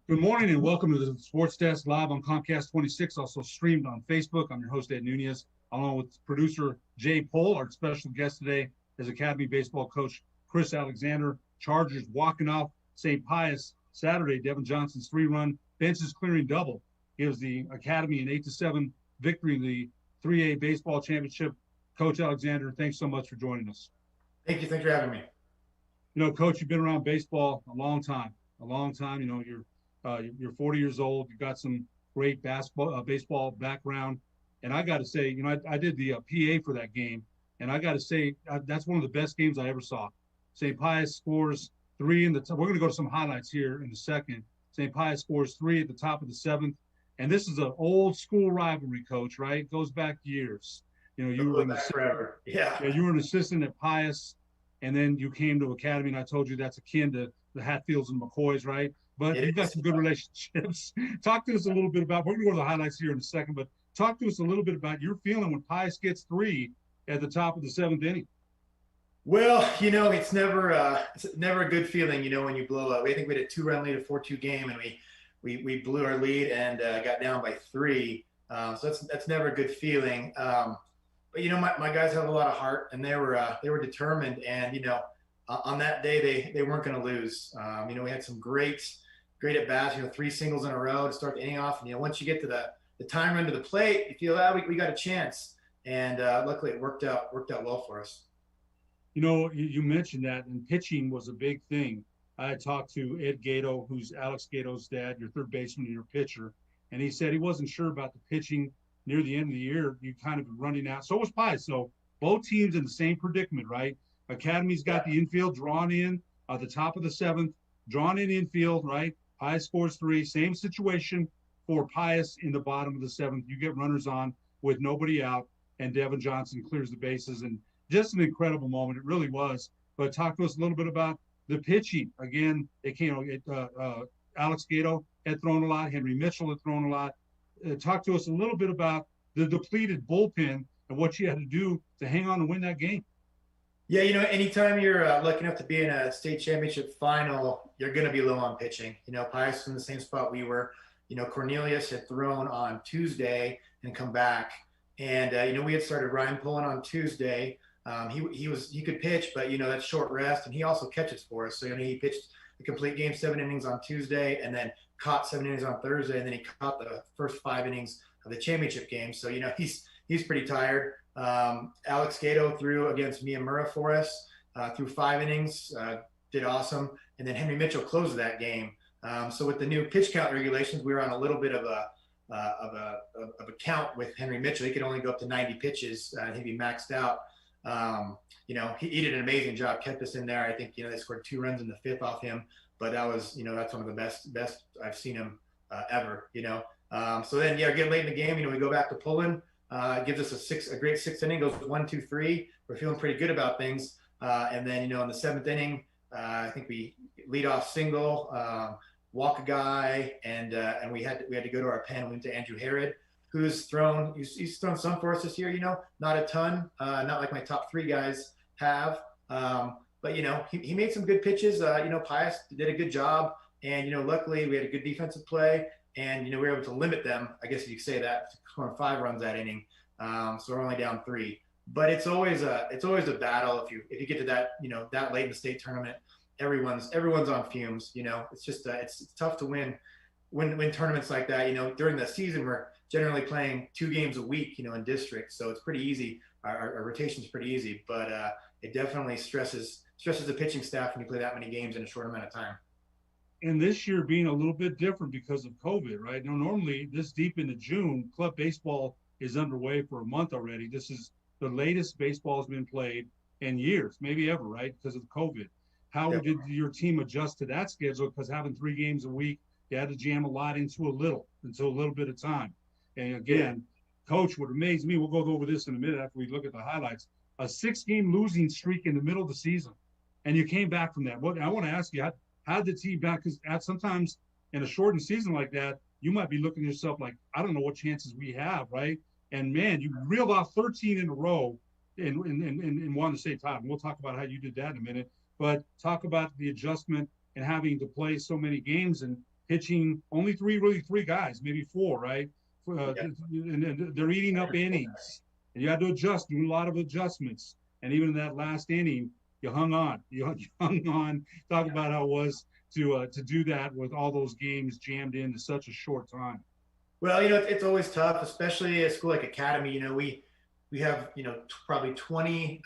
Good morning and welcome to the Sports Desk live on Comcast 26, also streamed on Facebook. I'm your host, Ed Nunez, along with producer Jay Pohl. Our special guest today is Academy baseball coach Chris Alexander. Chargers walking off St. Pius Saturday. Devin Johnson's three-run benches clearing double gives the Academy an 8-7 victory in the 3A baseball championship. Coach Alexander, thanks so much for joining us. Thank you. Thanks for having me. Coach, you've been around baseball a long time, a long time. You're 40 years old. You got some great baseball background, and I got to say, I did the PA for that game, and I got to say that's one of the best games I ever saw. St. Pius scores three in the. We're going to go to some highlights here in a second. St. Pius scores three at the top of the seventh, and this is an old school rivalry, Coach. Right, it goes back years. You were Go an back assistant. forever. Yeah. Yeah, you were an assistant at Pius, and then you came to Academy, and I told you that's akin to the Hatfields and McCoys, right? But It you've got is. some good relationships. Talk to us a little bit about. We're going to go to the highlights here in a second, but talk to us a little bit about your feeling when Pius gets three at the top of the seventh inning. Well, it's never a good feeling, when you blow up. I think we had a 2-run lead, a 4-2 game, and we blew our lead and got down by three. So that's never a good feeling. But my guys have a lot of heart, and they were determined. And on that day they weren't going to lose. We had some great at bats. Three singles in a row to start the inning off. And once you get to the time run to the plate, you feel we got a chance. And luckily it worked out well for us. You mentioned that, and pitching was a big thing. I had talked to Ed Gato, who's Alex Gato's dad, your third baseman and your pitcher, and he said he wasn't sure about the pitching near the end of the year. You kind of running out. So was Pius. So both teams in the same predicament, right? Academy's got the infield drawn in at the top of the seventh, drawn in infield, right? Pius scores three. Same situation for Pius in the bottom of the seventh. You get runners on with nobody out, and Devin Johnson clears the bases. And just an incredible moment. It really was. But talk to us a little bit about the pitching. Again, Alex Gato had thrown a lot. Henry Mitchell had thrown a lot. Talk to us a little bit about the depleted bullpen and what you had to do to hang on and win that game. Yeah, anytime you're lucky enough to be in a state championship final, you're going to be low on pitching. Pius was in the same spot we were. Cornelius had thrown on Tuesday and come back. And, we had started Ryan Pullen on Tuesday. He could pitch, but that's short rest, and he also catches for us. So he pitched the complete game, 7 innings on Tuesday, and then caught 7 innings on Thursday, and then he caught the first 5 innings of the championship game. So he's pretty tired. Alex Gato threw against Miyamura for us, threw 5 innings, did awesome, and then Henry Mitchell closed that game. So with the new pitch count regulations, we were on a little bit of a count with Henry Mitchell. He could only go up to 90 pitches. He'd be maxed out. He did an amazing job, kept us in there. I think, they scored 2 runs in the 5th off him, but that was, that's one of the best I've seen him ever, So then, getting late in the game, we go back to Pullen, gives us a great 6th inning, goes 1, 2, 3. We're feeling pretty good about things. And then, in the 7th inning, I think we lead off single, walk a guy, and we had to go to our pen. We went to Andrew Herod, who's thrown some for us this year, not a ton, not like my top 3 guys have. But, he made some good pitches. Pius did a good job. And, luckily we had a good defensive play, and, we were able to limit them, I guess you could say that, scoring 5 runs that inning. So we're only down 3. But it's always a battle if you get to that, that late in the state tournament. Everyone's on fumes. It's just it's tough to win tournaments like that. During the season we're generally playing 2 games a week, in districts, so it's pretty easy. Our rotation's pretty easy, but it definitely stresses the pitching staff when you play that many games in a short amount of time. And this year being a little bit different because of COVID, right? Now, normally this deep into June, club baseball is underway for a month already. This is the latest baseball has been played in years, maybe ever, right? Because of COVID. How did your team adjust to that schedule? Because having 3 games a week, you had to jam a lot into a little bit of time. And again, Coach, what amazed me, we'll go over this in a minute after we look at the highlights, a 6-game losing streak in the middle of the season. And you came back from that. I want to ask you, how did the team back? Because sometimes in a shortened season like that, you might be looking at yourself like, I don't know what chances we have, right? And, man, you reeled off 13 in a row and won the state title. And we'll talk about how you did that in a minute. But talk about the adjustment and having to play so many games. And pitching only three guys, maybe four, right? Yeah. And they're eating up innings, and you had to adjust, do a lot of adjustments. And even in that last inning, you hung on. You hung on. Talk about how it was to do that with all those games jammed into such a short time. Well, it's always tough, especially at a school like Academy. We have probably 20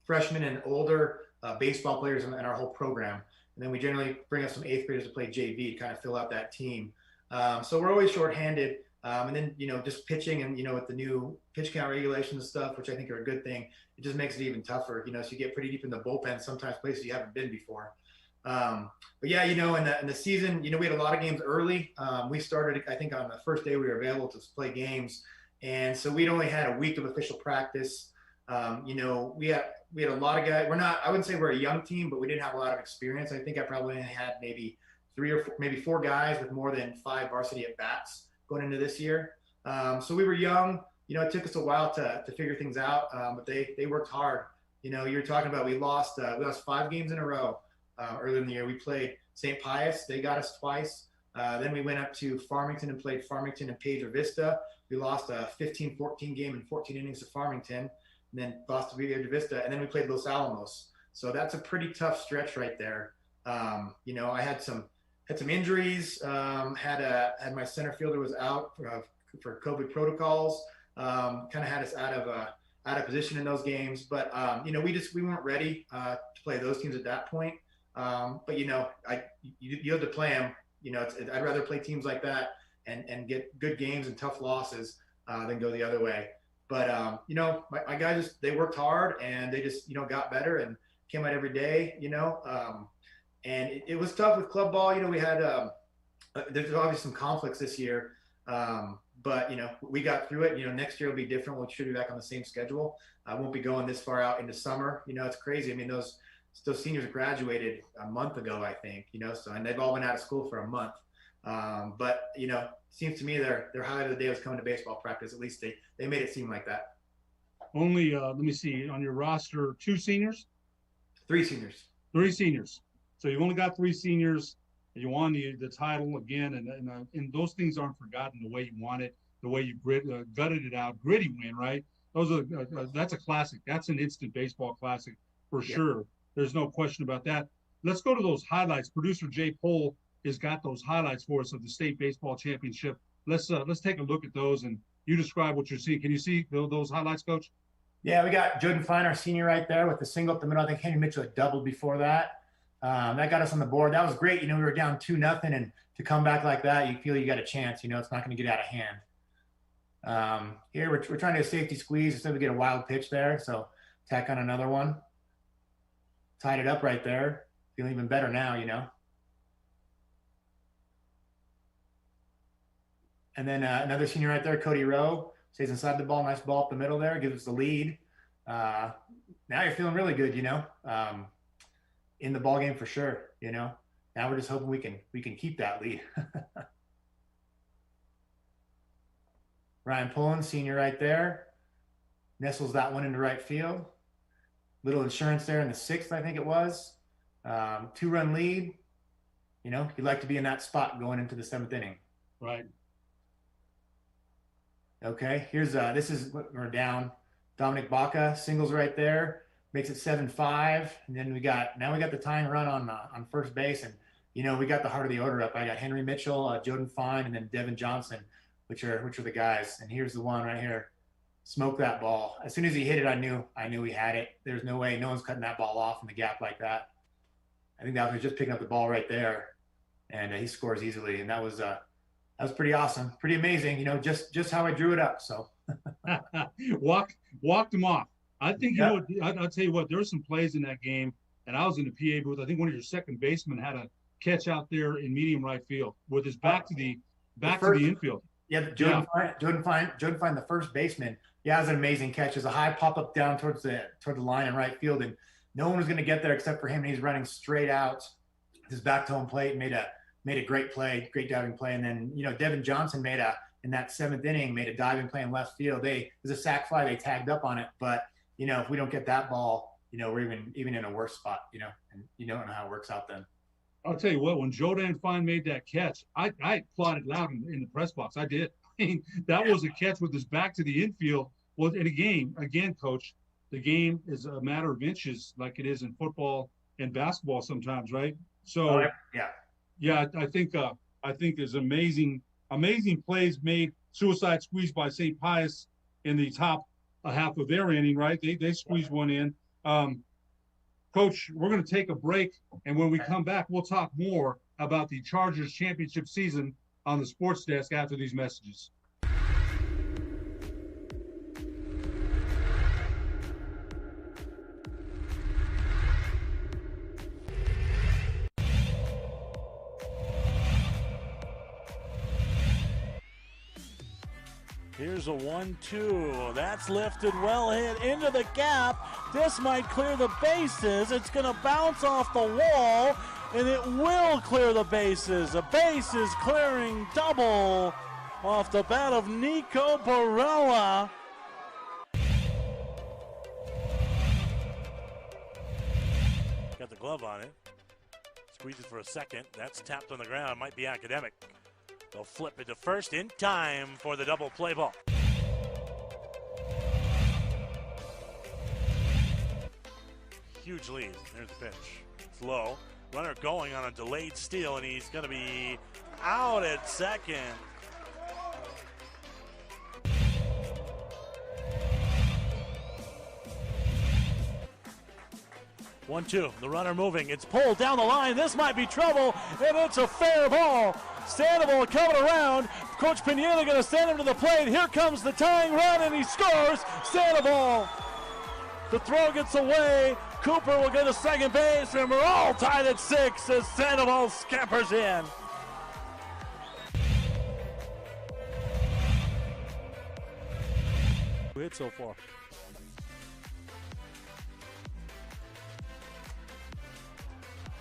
freshmen and older baseball players in our whole program, and then we generally bring up some eighth graders to play JV to kind of fill out that team. So we're always shorthanded. And then just pitching and with the new pitch count regulations and stuff, which I think are a good thing, it just makes it even tougher. So you get pretty deep in the bullpen, sometimes places you haven't been before. But yeah, in the season, we had a lot of games early. We started, I think, on the first day we were available to play games, and so we'd only had a week of official practice. We had a lot of guys. I wouldn't say we're a young team, but we didn't have a lot of experience. I think I probably had maybe three or four, maybe four guys with more than 5 varsity at bats going into this year. So we were young. It took us a while to figure things out, but they worked hard. You're talking about we lost 5 games in a row. Earlier in the year, we played St. Pius. They got us twice. Then we went up to Farmington and played Farmington and Pedro Vista. We lost a 15-14 game in 14 innings to Farmington, and then lost to Pedro Vista. And then we played Los Alamos. So that's a pretty tough stretch right there. I had some injuries. Had my center fielder was out for COVID protocols. Kind of had us out of position in those games. But we weren't ready to play those teams at that point. But you have to play them. I'd rather play teams like that and get good games and tough losses than go the other way. But my guys they worked hard and they just got better and came out every day. And it was tough with club ball. We had there's obviously some conflicts this year, but we got through it. Next year will be different. We should be back on the same schedule. I won't be going this far out into summer. It's crazy. I mean those seniors graduated a month ago, I think, and they've all been out of school for a month. But, it seems to me their highlight of the day was coming to baseball practice. At least they made it seem like that. Only, let me see, on your roster, 2 seniors? 3 seniors. 3 seniors. So you've only got 3 seniors. You won the title again, and those things aren't forgotten the way you want it, the way you gutted it out. Gritty win, right? That's a classic. That's an instant baseball classic for sure. There's no question about that. Let's go to those highlights. Producer Jay Pohl has got those highlights for us of the state baseball championship. Let's take a look at those and you describe what you're seeing. Can you see those highlights, Coach? Yeah, we got Jordan Fine, our senior, right there with the single up the middle. I think Henry Mitchell had doubled before that. That got us on the board. That was great. We were down 2-0, and to come back like that, you feel you got a chance. It's not going to get out of hand. Here we're trying to do a safety squeeze instead we get a wild pitch there. So tack on another one. Tied it up right there. Feeling even better now, And then another senior right there, Cody Rowe, stays inside the ball. Nice ball up the middle there. Gives us the lead. Now you're feeling really good, in the ball game for sure, Now we're just hoping we can keep that lead. Ryan Pullen, senior right there. Nestles that one into right field. Little insurance there in the 6th, I think it was. 2-run lead. You'd like to be in that spot going into the 7th inning. Right. Okay, here's we're down. Dominic Baca singles right there, makes it 7-5, and then we got the tying run on first base, and we got the heart of the order up. I got Henry Mitchell, Jordan Fine, and then Devin Johnson, which are the guys. And here's the one right here. Smoke that ball. As soon as he hit it, I knew he had it. There's no way no one's cutting that ball off in the gap like that. I think that was just picking up the ball right there, and he scores easily. And that was pretty awesome, pretty amazing. Just how I drew it up. So walked him off. I think I'll tell you what. There were some plays in that game, and I was in the PA booth. I think one of your second basemen had a catch out there in medium right field with his back to the infield. Yeah, Jordan Fine, the first baseman. Yeah, it was an amazing catch. There's a high pop up down towards the line in right field, and no one was going to get there except for him. And he's running straight out his back to home plate and made a great play, great diving play. And then Devin Johnson in that 7th inning made a diving play in left field. There's a sac fly. They tagged up on it, but if we don't get that ball, we're even in a worse spot. And you don't know how it works out then. I'll tell you what, when Jordan Fine made that catch, I applauded loud in the press box. I did. I mean, that was a catch with his back to the infield. Well, in a game, again, coach, the game is a matter of inches like it is in football and basketball sometimes, right? Oh, So, yeah. yeah, I think there's amazing plays made. Suicide squeeze by St. Pius in the top half of their inning, right? They squeezed one in. Um, Coach, we're going to take a break, and when we come back, we'll talk more about the Chargers championship season on the sports desk after these messages. Here's a 1-2. That's lifted, well hit into the gap. This might clear the bases. It's going to bounce off the wall, and it will clear the bases. A bases clearing double off the bat of Nico Barella. Got the glove on it. Squeezes for a second. That's tapped on the ground. Might be academic. They'll flip it to first in time for the double play ball. Huge lead. There's the pitch. It's low. Runner going on a delayed steal, and he's going to be out at second. One-two. The runner moving. It's pulled down the line. This might be trouble, and it's a fair ball. Sandoval coming around. Coach Pineda going to send him to the plate. Here comes the tying run, and he scores. Sandoval. The throw gets away. Cooper will go to second base, and we're all tied at 6 as Sandoval scampers in. Hit so far.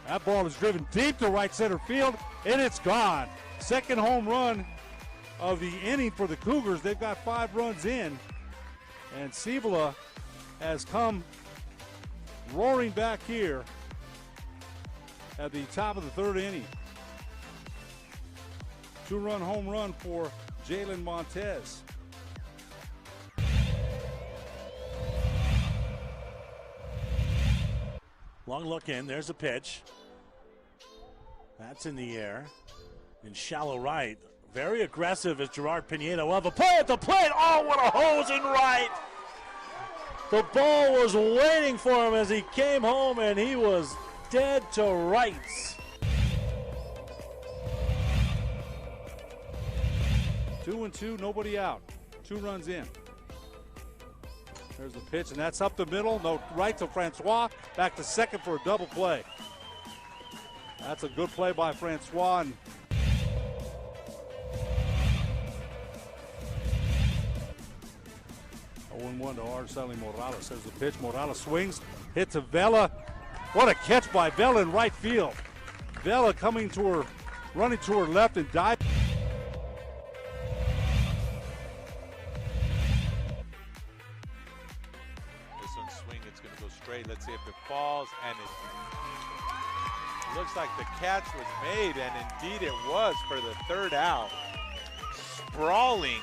That ball is driven deep to right center field, and it's gone. Second home run of the inning for the Cougars. They've got 5 runs in, and Cibola has come roaring back here at the top of the 3rd inning. 2-run home run for Jalen Montez. Long look in, there's a pitch. That's in the air. In shallow right. Very aggressive as Gerard Pineda will have a play at the plate. Oh, what a hose in right. The ball was waiting for him as he came home, and he was dead to rights. 2-2, nobody out. 2 runs in. There's the pitch, and that's up the middle. No, right to Francois. Back to second for a double play. That's a good play by Francois. And 0-1 to Araceli Morales. There's the pitch. Morales swings, hits to Vela. What a catch by Vela in right field. Vela coming to her, running to her left and diving. Let's see if it falls, and it looks like the catch was made, and indeed it was for the 3rd out. Sprawling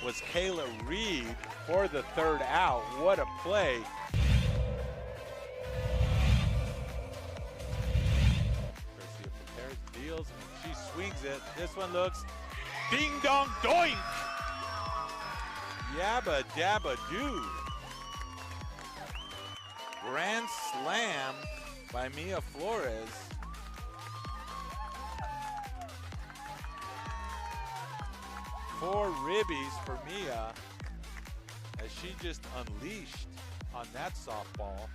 was Kayla Reed for the 3rd out. What a play. Garcia prepares, deals, and she swings it. This one looks ding dong doink. Yabba dabba doo. Grand slam by Mia Flores. Four ribbies for Mia as she just unleashed on that softball.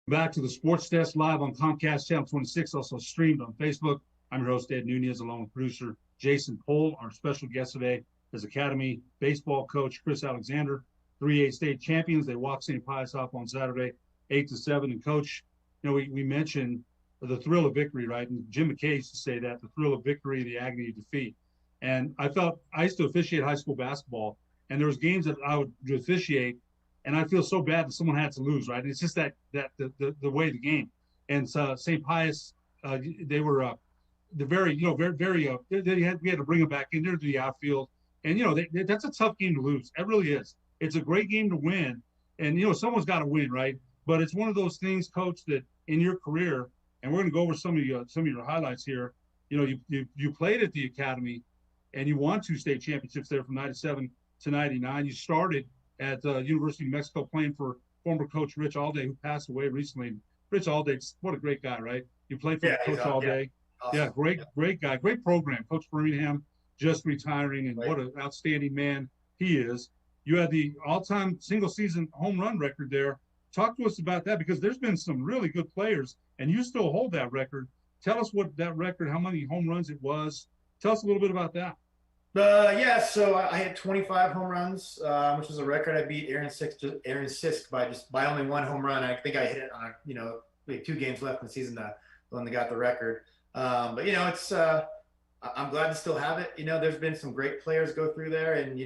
Back to the Sports Desk live on Comcast Channel 26, also streamed on Facebook. I'm your host, Ed Nunez, along with producer Jason Pohl. Our special guest today is Academy baseball coach Chris Alexander. 3A state champions. They walked St. Pius off on Saturday, 8-7. And coach, we mentioned the thrill of victory, right? And Jim McKay used to say that, the thrill of victory, the agony of defeat. And I used to officiate high school basketball, and there was games that I would officiate, and I feel so bad that someone had to lose, right? It's just the way of the game. And so St. Pius, they were the very, we had to bring them back in there to the outfield, and that's a tough game to lose. It really is. It's a great game to win, and someone's got to win, right? But it's one of those things, Coach, that in your career, and we're going to go over some of your highlights here. You played at the academy, and you won 2 state championships there from '97 to '99. You started at the University of New Mexico playing for former coach Rich Alday, who passed away recently. Rich Alday, what a great guy, right? You played for Coach Alday. Awesome. Yeah, great guy, great program. Coach Birmingham just retiring, and what an outstanding man he is. You had the all-time single-season home run record there. Talk to us about that, because there's been some really good players, and you still hold that record. Tell us what that record, how many home runs it was. Tell us a little bit about that. So I had 25 home runs, which was a record. I beat Aaron Sisk by only 1 home run. I think I hit it on we had 2 games left in the season, the one that got the record. But it's I'm glad to still have it. There's been some great players go through there, and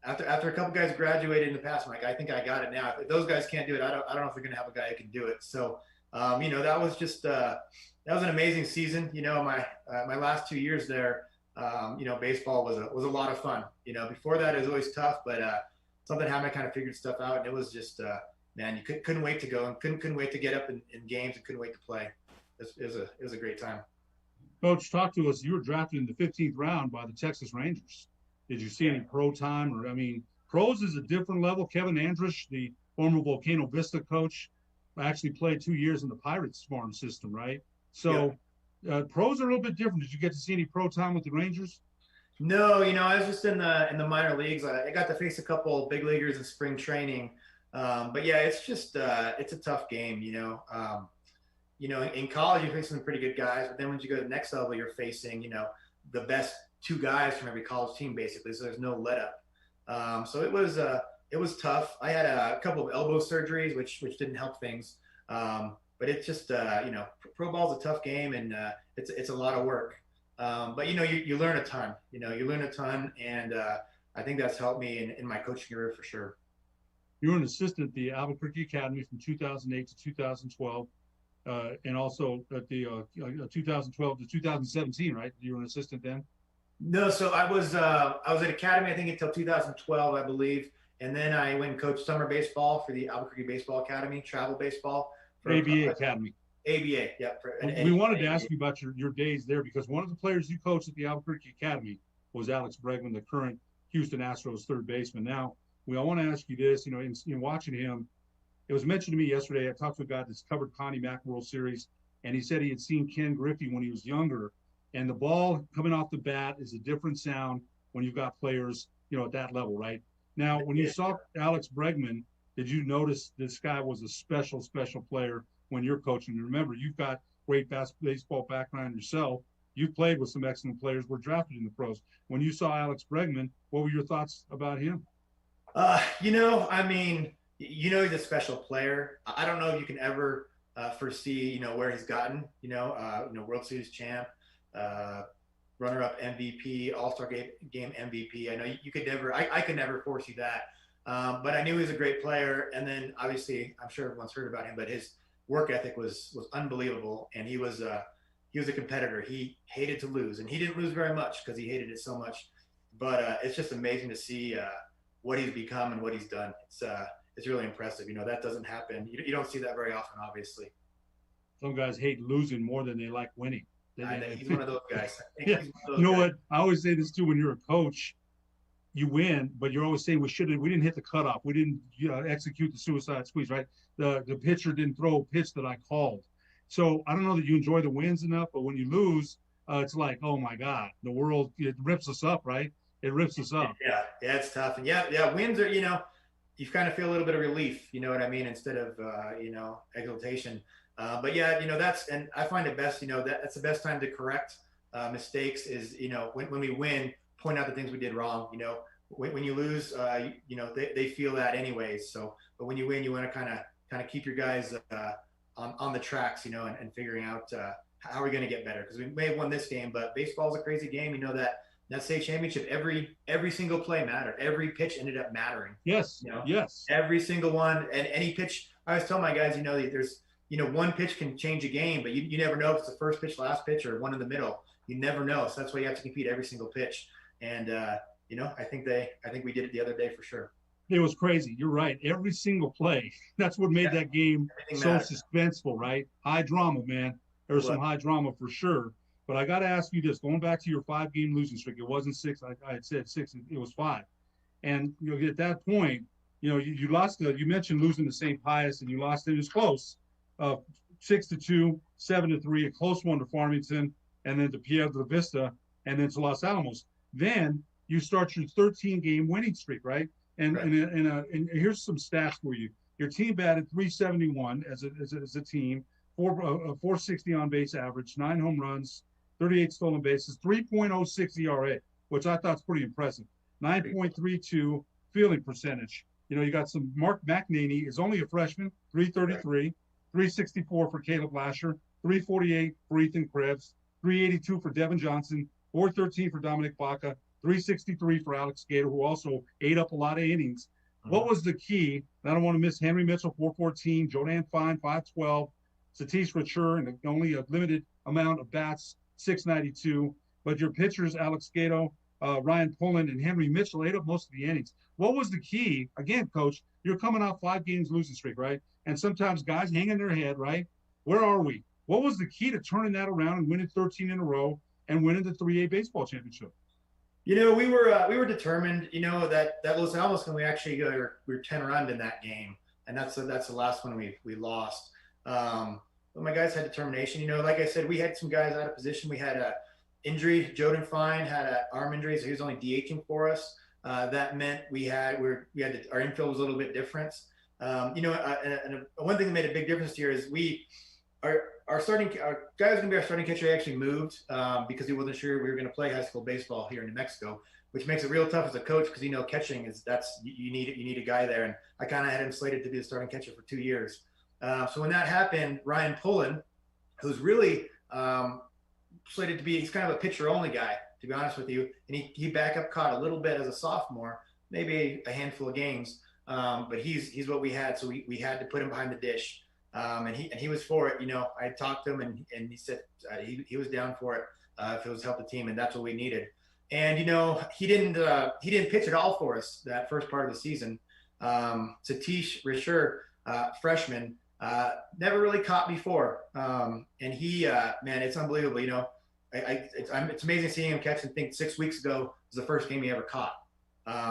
after a couple guys graduated in the past, I'm like, I think I got it now. If those guys can't do it, I don't know if they're gonna have a guy who can do it. So that was just that was an amazing season. My last 2 years there. Baseball was a lot of fun. Before that it was always tough, but something happened. I kind of figured stuff out, and it was just man, you couldn't wait to go, and couldn't wait to get up in games, and couldn't wait to play. It was a great time. Coach, talk to us. You were drafted in the 15th round by the Texas Rangers. Did you see any pro time? Or pros is a different level. Kevin Andrush, the former Volcano Vista coach, actually played 2 years in the Pirates farm system, right? So. Yeah. Pros are a little bit different. Did you get to see any pro time with the Rangers? No, I was just in the minor leagues. I got to face a couple big leaguers in spring training, but yeah, it's just it's a tough game. In college you face some pretty good guys, but then when you go to the next level, you're facing the best 2 guys from every college team basically. So there's no let up. So it was tough. I had a couple of elbow surgeries, which didn't help things. But it's just, pro ball is a tough game, and it's a lot of work. But you learn a ton. You learn a ton, and I think that's helped me in my coaching career for sure. You were an assistant at the Albuquerque Academy from 2008 to 2012, and also at the 2012 to 2017, right? You were an assistant then. No, so I was at Academy I think until 2012, I believe, and then I went and coached summer baseball for the Albuquerque Baseball Academy, travel baseball. ABA Academy. ABA, yeah. We wanted to ask you about your days there, because one of the players you coached at the Albuquerque Academy was Alex Bregman, the current Houston Astros third baseman. Now, I want to ask you this, in watching him, it was mentioned to me yesterday, I talked to a guy that's covered Connie Mack World Series, and he said he had seen Ken Griffey when he was younger, and the ball coming off the bat is a different sound when you've got players, at that level, right? Now, when you saw Alex Bregman, did you notice this guy was a special player when you're coaching? And remember, you've got great baseball background yourself. You've played with some excellent players, were drafted in the pros. When you saw Alex Bregman, what were your thoughts about him? He's a special player. I don't know if you can ever foresee, where he's gotten. World Series champ, runner-up MVP, All-Star game MVP. I know you could never. I could never foresee that. But I knew he was a great player, and then obviously I'm sure everyone's heard about him, but his work ethic was unbelievable, and he was a competitor. He hated to lose, and he didn't lose very much because he hated it so much. But it's just amazing to see what he's become and what he's done. It's really impressive. That doesn't happen. You don't see that very often, obviously. Some guys hate losing more than they like winning. He's one of those guys. Yeah. What? I always say this too when you're a coach. You win, but you're always saying we didn't hit the cutoff. We didn't execute the suicide squeeze, right? The pitcher didn't throw a pitch that I called. So I don't know that you enjoy the wins enough, but when you lose, it's like, oh my God, the world, it rips us up, right? It rips us up. Yeah, it's tough. And yeah, wins are, you kind of feel a little bit of relief, you know what I mean, instead of, exultation. But yeah, and I find it best, that's the best time to correct mistakes is, when we win, point out the things we did wrong. When you lose, they feel that anyways. So, but when you win, you want to kind of keep your guys on the tracks, and figuring out how we're going to get better, because we may have won this game, but baseball's a crazy game. That that state championship, every single play mattered. Every pitch ended up mattering. Yes. You know, Yes. every single one, and any pitch. I always tell my guys, there's one pitch can change a game, but you never know if it's the first pitch, last pitch, or one in the middle. You never know. So that's why you have to compete every single pitch. And I think we did it the other day for sure. It was crazy. You're right. Every single play. That's what made that game so suspenseful, right? High drama, man. There was some high drama for sure. But I got to ask you this: going back to your 5-game losing streak, it wasn't 6. I had said 6. It was 5. And at that point, you lost. You mentioned losing to St. Pius, and you lost. It was close, 6-2, 7-3, a close one to Farmington, and then to Piedra de Vista, and then to Los Alamos. Then you start your 13-game winning streak, right? And here's some stats for you. Your team batted .371 as a team, 460 on base average, 9 home runs, 38 stolen bases, 3.06 ERA, which I thought is pretty impressive. 9.32 fielding percentage. You got some Mark McNaney is only a freshman, 333, 364 for Caleb Lasher, 348 for Ethan Krebs, 382 for Devin Johnson, 413 for Dominic Baca, 363 for Alex Gator, who also ate up a lot of innings. What was the key? I don't want to miss Henry Mitchell, 414, Jodan Fine, 512, Satish Rachur, and only a limited amount of bats, 692. But your pitchers, Alex Gato, Ryan Pullen, and Henry Mitchell ate up most of the innings. What was the key? Again, Coach, you're coming off 5 games losing streak, right? And sometimes guys hang in their head, right? Where are we? What was the key to turning that around and winning 13 in a row and winning the 3A baseball championship? We were determined. That Los Alamos when we actually we were 10 run in that game, and that's the last one we lost. But my guys had determination. Like I said, we had some guys out of position. We had a injury. Jodan Fine had an arm injury, so he was only DHing for us. That meant our infield was a little bit different. And one thing that made a big difference here is our guy was going to be our starting catcher. He actually moved because he wasn't sure we were going to play high school baseball here in New Mexico, which makes it real tough as a coach because catching is you need a guy there, and I kind of had him slated to be the starting catcher for 2 years. So when that happened, Ryan Pullen, who's really slated to be, he's kind of a pitcher only guy, to be honest with you, and he backup caught a little bit as a sophomore, maybe a handful of games, but he's what we had, so we had to put him behind the dish. And he was for it. I talked to him and he said he was down for it if it was help the team, and that's what we needed. And he didn't pitch at all for us that first part of the season. Satish Rachur, freshman, never really caught before, and he man, it's unbelievable. It's amazing seeing him catch and think 6 weeks ago was the first game he ever caught.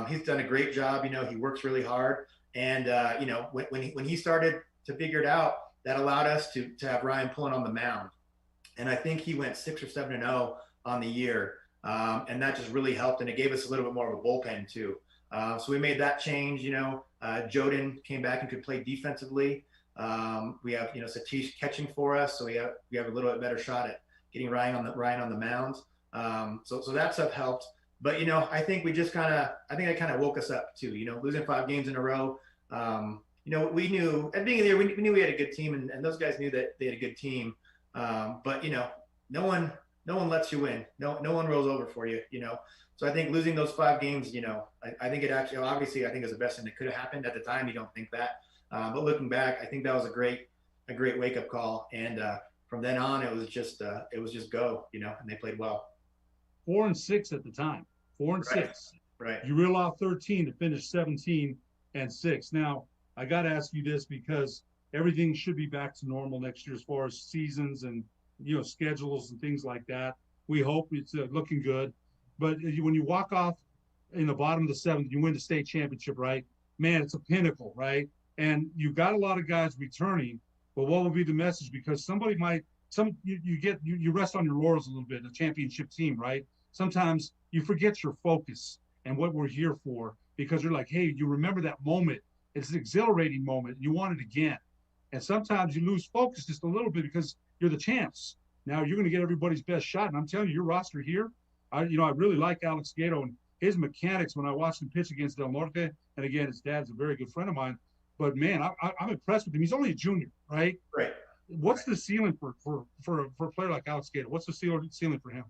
He's done a great job. He works really hard, and when he started to figure it out, that allowed us to have Ryan Pullen on the mound. And I think he went 6 or 7-0 on the year. And that just really helped. And it gave us a little bit more of a bullpen too. So we made that change. Jodan came back and could play defensively. We have, Satish catching for us. So we have a little bit better shot at getting Ryan on the mound. So that stuff helped. But, I think that kind of woke us up too, losing 5 games in a row. We knew at the beginning of the year, we knew we had a good team, and those guys knew that they had a good team. But no one lets you win. No one rolls over for you. So I think losing those 5 games, I think it actually, obviously, I think it was the best thing that could have happened at the time. You don't think that, but looking back, I think that was a great wake up call. And from then on, it was just go. And they played well. 4-6 at the time. 4-6. Right. You reel off 13 to finish 17-6. Now, I got to ask you this because everything should be back to normal next year as far as seasons and, schedules and things like that. We hope it's looking good. But when you walk off in the bottom of the 7th, you win the state championship, right? Man, it's a pinnacle, right? And you've got a lot of guys returning, but what will be the message? Because somebody you rest on your laurels a little bit, a championship team, right? Sometimes you forget your focus and what we're here for because you're like, hey, you remember that moment. It's an exhilarating moment. You want it again. And sometimes you lose focus just a little bit because you're the champs. Now you're going to get everybody's best shot. And I'm telling you, your roster here, I really like Alex Gato and his mechanics when I watched him pitch against Del Norte. And again, his dad's a very good friend of mine. But man, I'm impressed with him. He's only a junior, right? Right. What's the ceiling for a player like Alex Gato? What's the ceiling for him?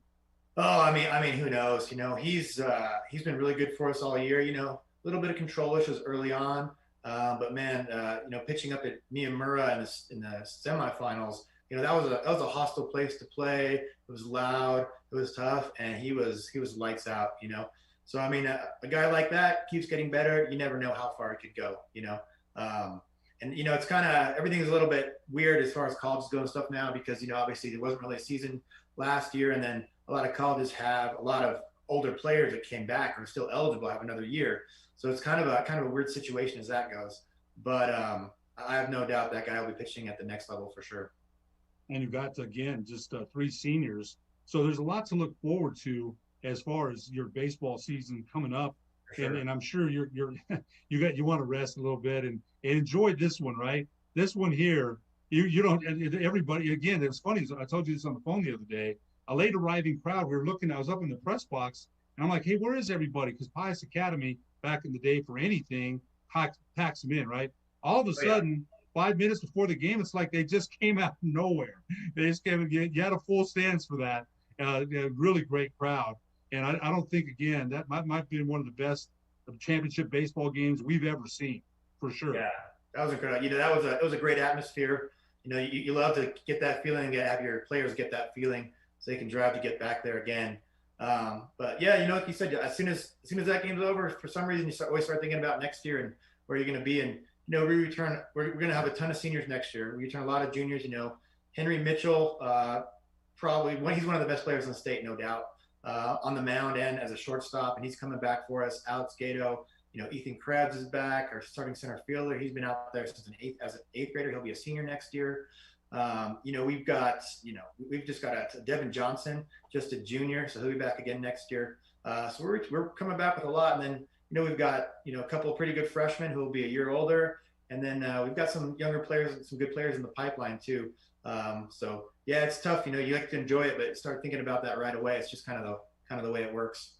Oh, I mean, who knows? You know, he's been really good for us all year. You know, a little bit of control issues early on, but man, you know, pitching up at Miyamura in the semifinals, you know, that was a hostile place to play. It was loud, it was tough, and he was lights out. You know, so I mean, a guy like that keeps getting better. You never know how far it could go. You know, and you know, it's kind of everything's a little bit weird as far as colleges go and stuff now because you know, obviously there wasn't really a season last year, and then a lot of colleges have a lot of older players that came back are still eligible to have another year. So it's kind of a weird situation as that goes. But I have no doubt that guy will be pitching at the next level for sure. And you got, again, just three seniors. So there's a lot to look forward to as far as your baseball season coming up. Sure. And I'm sure you're you want to rest a little bit and enjoy this one, right? This one here, you don't, and everybody, again, it was funny. I told you this on the phone the other day. A late arriving crowd. We were looking. I was up in the press box, and I'm like, "Hey, where is everybody?" Because Pius Academy, back in the day, for anything, packs them in, right? All of a sudden, 5 minutes before the game, it's like they just came out of nowhere. They just came. You had a full stands for that. Really great crowd, and I don't think again that might be one of the best championship baseball games we've ever seen, for sure. Yeah, that was incredible. You know, it was a great atmosphere. You know, you love to get that feeling, have your players get that feeling, so they can drive to get back there again. But yeah, you know, like you said, as soon as that game's over, for some reason you always start thinking about next year and where you're going to be. And you know, we're going to have a ton of seniors next year. We return a lot of juniors. You know, Henry Mitchell, he's one of the best players in the state, no doubt, on the mound and as a shortstop, and he's coming back for us. Alex Gato, you know, Ethan Krebs is back, our starting center fielder. He's been out there since as an eighth grader. He'll be a senior next year. You know, we've just got a Devin Johnson, just a junior, so he'll be back again next year. So we're coming back with a lot, and then you know we've got a couple of pretty good freshmen who will be a year older, and then we've got some younger players, some good players in the pipeline too. So yeah, it's tough. You know, you have to enjoy it, but start thinking about that right away. It's just kind of the way it works.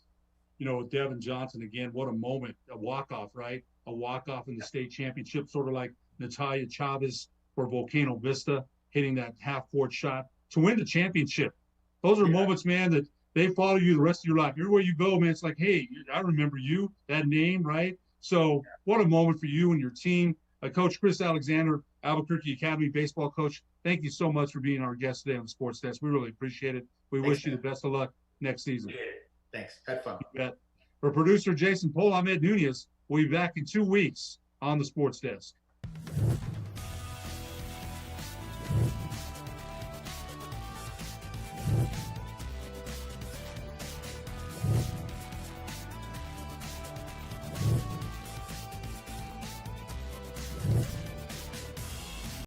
You know, with Devin Johnson again, what a moment, a walk-off, right? A walk-off in the state championship, sort of like Natalia Chavez for Volcano Vista, hitting that half-court shot to win the championship. Those are moments, man, that they follow you the rest of your life. Everywhere you go, man, it's like, hey, I remember you, that name, right? So what a moment for you and your team. Coach Chris Alexander, Albuquerque Academy baseball coach, thank you so much for being our guest today on the Sports Desk. We really appreciate it. We wish you the best of luck next season. Thanks. Had fun. For producer Jason Pohl, I'm Ed Nunez. We'll be back in 2 weeks on the Sports Desk.